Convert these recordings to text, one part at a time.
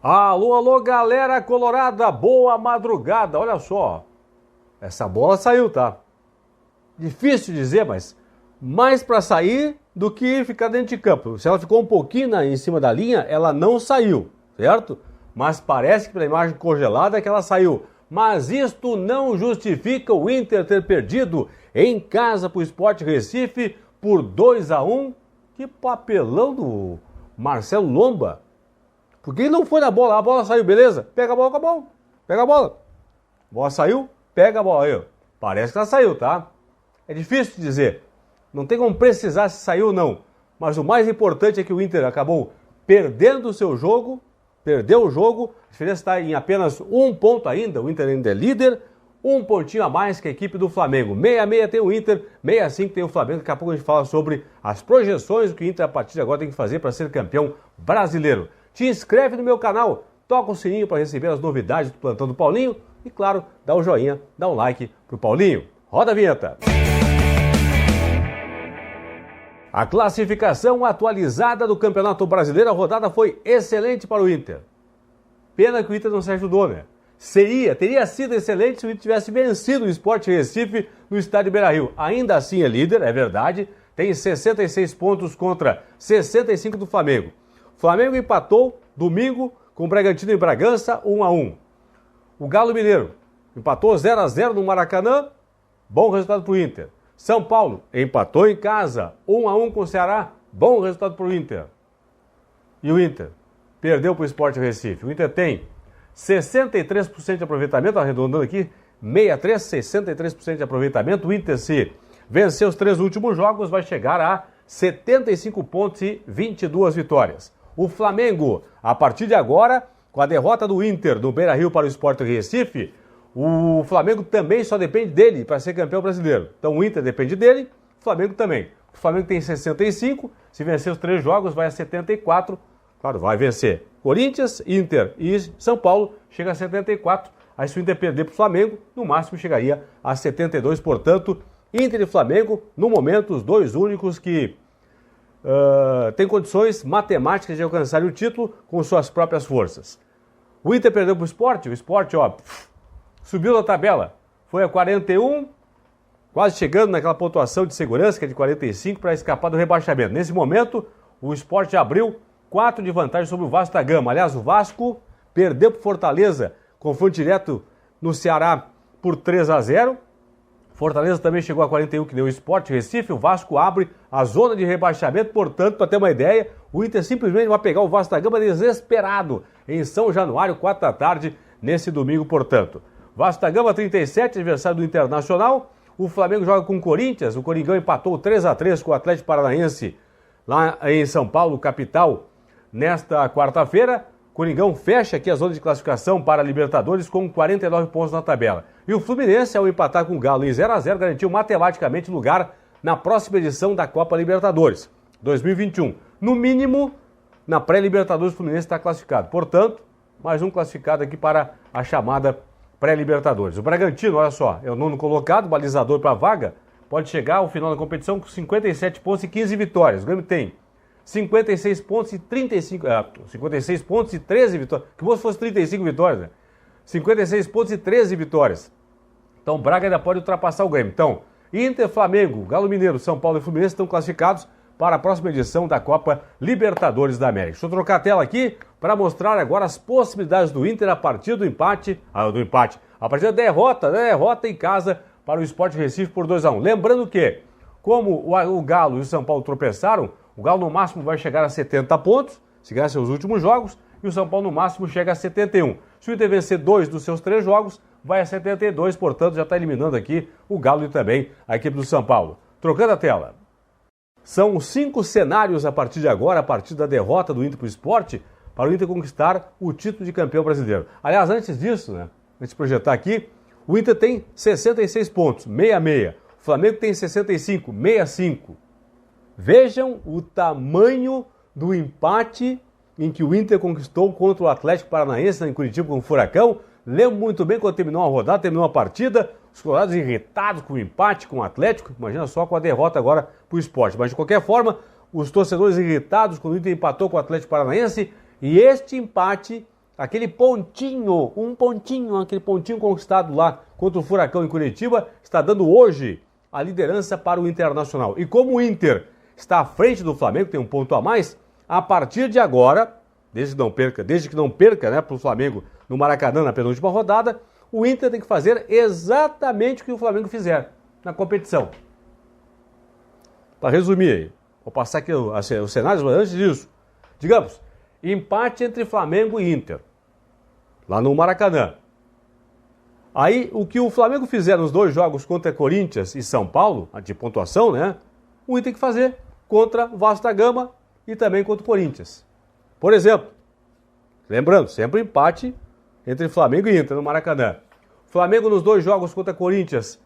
Alô, alô, galera colorada, boa madrugada. Olha só, essa bola saiu, tá? Difícil dizer, mas mais para sair do que ficar dentro de campo. Se ela ficou um pouquinho em cima da linha, ela não saiu, certo? Mas parece que pela imagem congelada é que ela saiu. Mas isto não justifica o Inter ter perdido em casa para o Sport Recife por 2-1. Que papelão do Marcelo Lomba. Porque ele não foi na bola, a bola saiu, beleza? Pega a bola com a mão, pega a bola. A bola saiu, pega a bola aí. Parece que ela saiu, tá? É difícil de dizer. Não tem como precisar se saiu ou não. Mas o mais importante é que o Inter acabou perdendo o seu jogo, perdeu o jogo, a diferença está em apenas um ponto ainda, o Inter ainda é líder, um pontinho a mais que a equipe do Flamengo. 6-6 tem o Inter, 6-5 tem o Flamengo. Daqui a pouco a gente fala sobre as projeções que o Inter a partir de agora tem que fazer para ser campeão brasileiro. Te inscreve no meu canal, toca o sininho para receber as novidades do Plantão do Paulinho e, claro, dá um joinha, dá um like pro Paulinho. Roda a vinheta! A classificação atualizada do Campeonato Brasileiro, a rodada foi excelente para o Inter. Pena que o Inter não se ajudou, né? Teria sido excelente se o Inter tivesse vencido o Sport Recife no estádio Beira-Rio. Ainda assim é líder, é verdade, tem 66 pontos contra 65 do Flamengo. O Flamengo empatou domingo com o Bragantino em Bragança, 1-1. O Galo Mineiro empatou 0-0 no Maracanã, bom resultado para o Inter. São Paulo empatou em casa, 1-1 com o Ceará, bom resultado para o Inter. E o Inter perdeu para o Sport Recife. O Inter tem 63% de aproveitamento, arredondando aqui, 63% de aproveitamento. O Inter, se vencer os 3 últimos jogos, vai chegar a 75 pontos e 22 vitórias. O Flamengo, a partir de agora, com a derrota do Inter do Beira-Rio para o Sport Recife, o Flamengo também só depende dele para ser campeão brasileiro. Então o Inter depende dele, o Flamengo também. O Flamengo tem 65, se vencer os 3 jogos vai a 74, claro, vai vencer Corinthians, Inter e São Paulo, chega a 74. Aí se o Inter perder para o Flamengo, no máximo chegaria a 72. Portanto, Inter e Flamengo, no momento, os dois únicos que têm condições matemáticas de alcançar o título com suas próprias forças. O Inter perdeu para o Sport, subiu na tabela, foi a 41, quase chegando naquela pontuação de segurança, que é de 45, para escapar do rebaixamento. Nesse momento, o Sport abriu 4 de vantagem sobre o Vasco da Gama. Aliás, o Vasco perdeu para o Fortaleza, confronto direto no Ceará por 3-0. Fortaleza também chegou a 41, que deu o Sport Recife. O Vasco abre a zona de rebaixamento, portanto, para ter uma ideia, o Inter simplesmente vai pegar o Vasco da Gama desesperado em São Januário, 4 da tarde, nesse domingo, portanto. Vasco da Gama 37, adversário do Internacional. O Flamengo joga com o Corinthians. O Coringão empatou 3-3 com o Atlético Paranaense lá em São Paulo, capital, nesta quarta-feira. Coringão fecha aqui a zona de classificação para a Libertadores com 49 pontos na tabela. E o Fluminense, ao empatar com o Galo em 0-0, garantiu matematicamente lugar na próxima edição da Copa Libertadores 2021. No mínimo, na pré-Libertadores, o Fluminense está classificado. Portanto, mais um classificado aqui para a chamada pré-Libertadores. O Bragantino, olha só, é o 9º colocado, balizador para a vaga, pode chegar ao final da competição com 57 pontos e 15 vitórias. O Grêmio tem 56 pontos e 56 pontos e 13 vitórias. Que bom se fosse 35 vitórias, né? 56 pontos e 13 vitórias. Então o Braga ainda pode ultrapassar o Grêmio. Então, Inter, Flamengo, Galo Mineiro, São Paulo e Fluminense estão classificados para a próxima edição da Copa Libertadores da América. Deixa eu trocar a tela aqui para mostrar agora as possibilidades do Inter a partir do empate, a partir da derrota em casa para o Sport Recife por 2-1. Lembrando que, como o Galo e o São Paulo tropeçaram, o Galo no máximo vai chegar a 70 pontos, se ganhar seus últimos jogos, e o São Paulo no máximo chega a 71. Se o Inter vencer 2 dos seus 3 jogos, vai a 72, portanto já está eliminando aqui o Galo e também a equipe do São Paulo. Trocando a tela. São 5 cenários a partir de agora, a partir da derrota do Inter para o Sport, para o Inter conquistar o título de campeão brasileiro. Aliás, antes disso, antes de projetar aqui, o Inter tem 66 pontos, 6-6. O Flamengo tem 65, 6-5. Vejam o tamanho do empate em que o Inter conquistou contra o Atlético Paranaense em Curitiba com o Furacão. Lembro muito bem quando terminou a rodada, terminou a partida, os colorados irritados com o empate com o Atlético, imagina só com a derrota agora para o Sport. Mas de qualquer forma, os torcedores irritados quando o Inter empatou com o Atlético Paranaense, e este empate aquele pontinho, aquele pontinho conquistado lá contra o Furacão em Curitiba, está dando hoje a liderança para o Internacional. E como o Inter está à frente do Flamengo, tem um ponto a mais, a partir de agora, desde que não perca, né, para o Flamengo no Maracanã na penúltima rodada, o Inter tem que fazer exatamente o que o Flamengo fizer na competição. Para resumir aí, vou passar aqui os cenários, mas antes disso, digamos, empate entre Flamengo e Inter, lá no Maracanã. Aí, o que o Flamengo fizer nos 2 jogos contra Corinthians e São Paulo, de pontuação, né? O Inter tem que fazer contra Vasco da Gama e também contra o Corinthians. Por exemplo, lembrando, sempre empate entre Flamengo e Inter no Maracanã. Flamengo nos 2 jogos contra Corinthians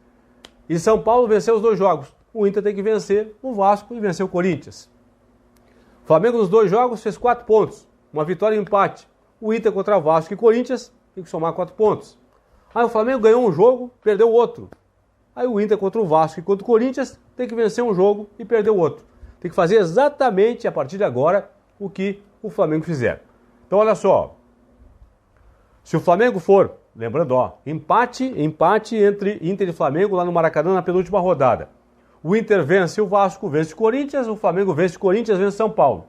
e São Paulo venceu os 2 jogos. O Inter tem que vencer o Vasco e vencer o Corinthians. Flamengo nos 2 jogos fez 4 pontos, uma vitória e um empate. O Inter contra Vasco e Corinthians tem que somar 4 pontos. Aí o Flamengo ganhou um jogo, perdeu o outro. Aí o Inter contra o Vasco e contra o Corinthians tem que vencer um jogo e perder o outro. Tem que fazer exatamente a partir de agora o que o Flamengo fizer. Então olha só, se o Flamengo for, lembrando, empate entre Inter e Flamengo lá no Maracanã na penúltima rodada. O Inter vence o Vasco, vence o Corinthians, o Flamengo vence o Corinthians, vence São Paulo.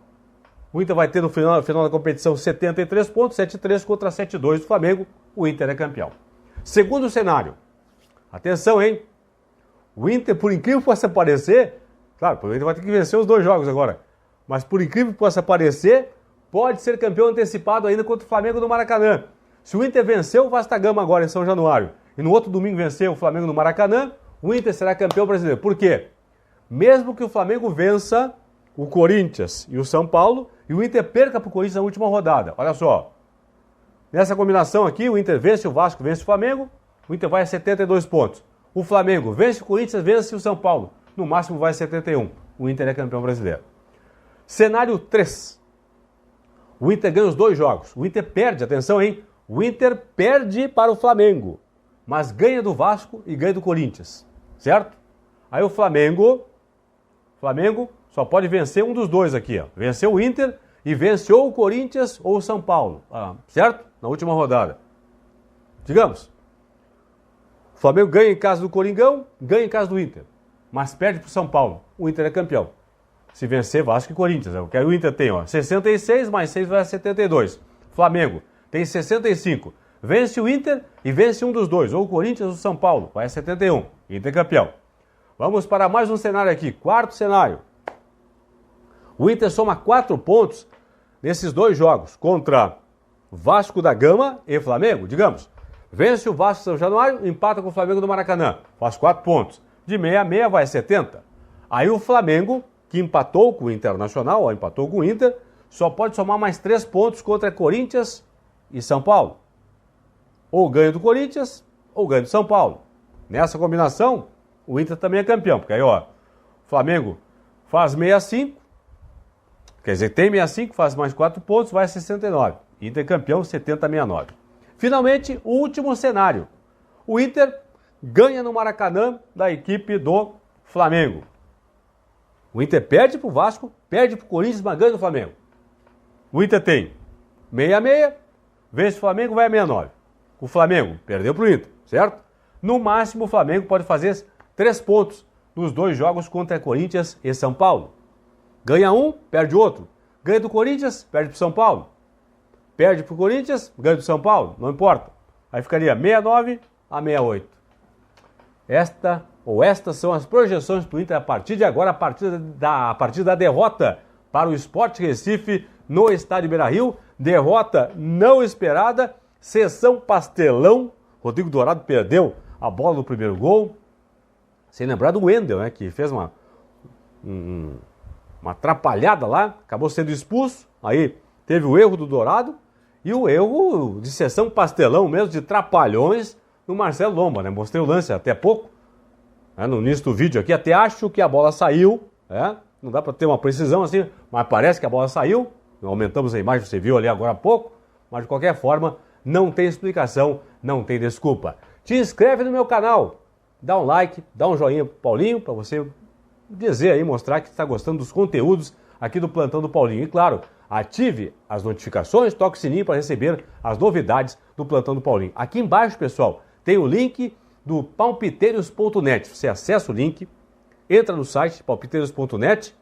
O Inter vai ter no final da competição 73 pontos, 7-3 contra 7-2 do Flamengo, o Inter é campeão. Segundo cenário, atenção, hein? O Inter, por incrível que possa parecer, claro, o Inter vai ter que vencer os 2 jogos agora, mas por incrível que possa parecer, pode ser campeão antecipado ainda contra o Flamengo no Maracanã. Se o Inter venceu o Vasco da Gama agora em São Januário e no outro domingo venceu o Flamengo no Maracanã, o Inter será campeão brasileiro. Por quê? Mesmo que o Flamengo vença o Corinthians e o São Paulo e o Inter perca para o Corinthians na última rodada. Olha só. Nessa combinação aqui, o Inter vence o Vasco, vence o Flamengo, o Inter vai a 72 pontos. O Flamengo vence o Corinthians, vence o São Paulo. No máximo vai a 71. O Inter é campeão brasileiro. Cenário 3. O Inter ganha os 2 jogos. O Inter perde, atenção, hein? O Inter perde para o Flamengo, mas ganha do Vasco e ganha do Corinthians. Certo? Aí o Flamengo só pode vencer um dos 2 aqui, ó. Venceu o Inter e vence ou o Corinthians ou o São Paulo. Certo? Na última rodada. Digamos, o Flamengo ganha em casa do Coringão, ganha em casa do Inter, mas perde para o São Paulo. O Inter é campeão. Se vencer Vasco e Corinthians. O que o Inter tem, 66 mais 6 vai a 72. Flamengo tem 65. Vence o Inter e vence um dos 2, ou o Corinthians ou o São Paulo. Vai a 71. Inter campeão. Vamos para mais um cenário aqui. 4º cenário. O Inter soma 4 pontos nesses 2 jogos contra Vasco da Gama e Flamengo. Digamos, vence o Vasco São Januário, empata com o Flamengo no Maracanã. Faz 4 pontos. De 6 vai a 70. Aí o Flamengo, que empatou com o Internacional, ou empatou com o Inter, só pode somar mais 3 pontos contra Corinthians e São Paulo. Ou ganha do Corinthians, ou ganha do São Paulo. Nessa combinação, o Inter também é campeão. Porque aí, o Flamengo faz 65, quer dizer, tem 65, faz mais 4 pontos, vai a 69. Inter campeão, 70-69. Finalmente, o último cenário. O Inter ganha no Maracanã da equipe do Flamengo. O Inter perde para o Vasco, perde para o Corinthians, mas ganha do Flamengo. O Inter tem 66, vence o Flamengo, vai a 69. O Flamengo perdeu para o Inter, certo? No máximo, o Flamengo pode fazer 3 pontos nos 2 jogos contra Corinthians e São Paulo. Ganha um, perde outro. Ganha do Corinthians, perde para o São Paulo. Perde para o Corinthians, ganha do São Paulo, não importa. Aí ficaria 69 a 68. Estas são as projeções para o Inter a partir de agora, a partir da derrota para o Sport Recife no estádio Beira-Rio. Derrota não esperada, sessão pastelão. Rodrigo Dourado perdeu a bola no primeiro gol. Sem lembrar do Wendel, né, que fez uma atrapalhada lá, acabou sendo expulso. Aí teve o erro do Dourado e o erro de sessão pastelão mesmo, de trapalhões no Marcelo Lomba, né? Mostrei o lance até pouco, né, no início do vídeo aqui, até acho que a bola saiu, não dá para ter uma precisão assim, mas parece que a bola saiu. Aumentamos a imagem, você viu ali agora há pouco, mas de qualquer forma, não tem explicação, não tem desculpa. Te inscreve no meu canal, dá um like, dá um joinha pro Paulinho, para você dizer aí, mostrar que está gostando dos conteúdos aqui do Plantão do Paulinho. E claro, ative as notificações, toque o sininho para receber as novidades do Plantão do Paulinho. Aqui embaixo, pessoal, tem o link do palpiteiros.net. Você acessa o link, entra no site palpiteiros.net,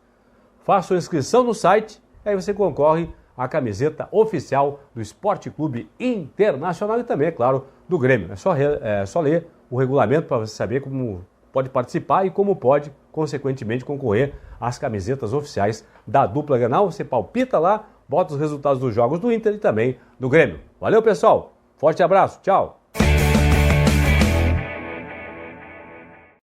faça sua inscrição no site, aí você concorre à camiseta oficial do Esporte Clube Internacional e também, é claro, do Grêmio. É só ler o regulamento para você saber como pode participar e como pode, consequentemente, concorrer às camisetas oficiais da dupla Grenal. Você palpita lá, bota os resultados dos jogos do Inter e também do Grêmio. Valeu, pessoal. Forte abraço. Tchau.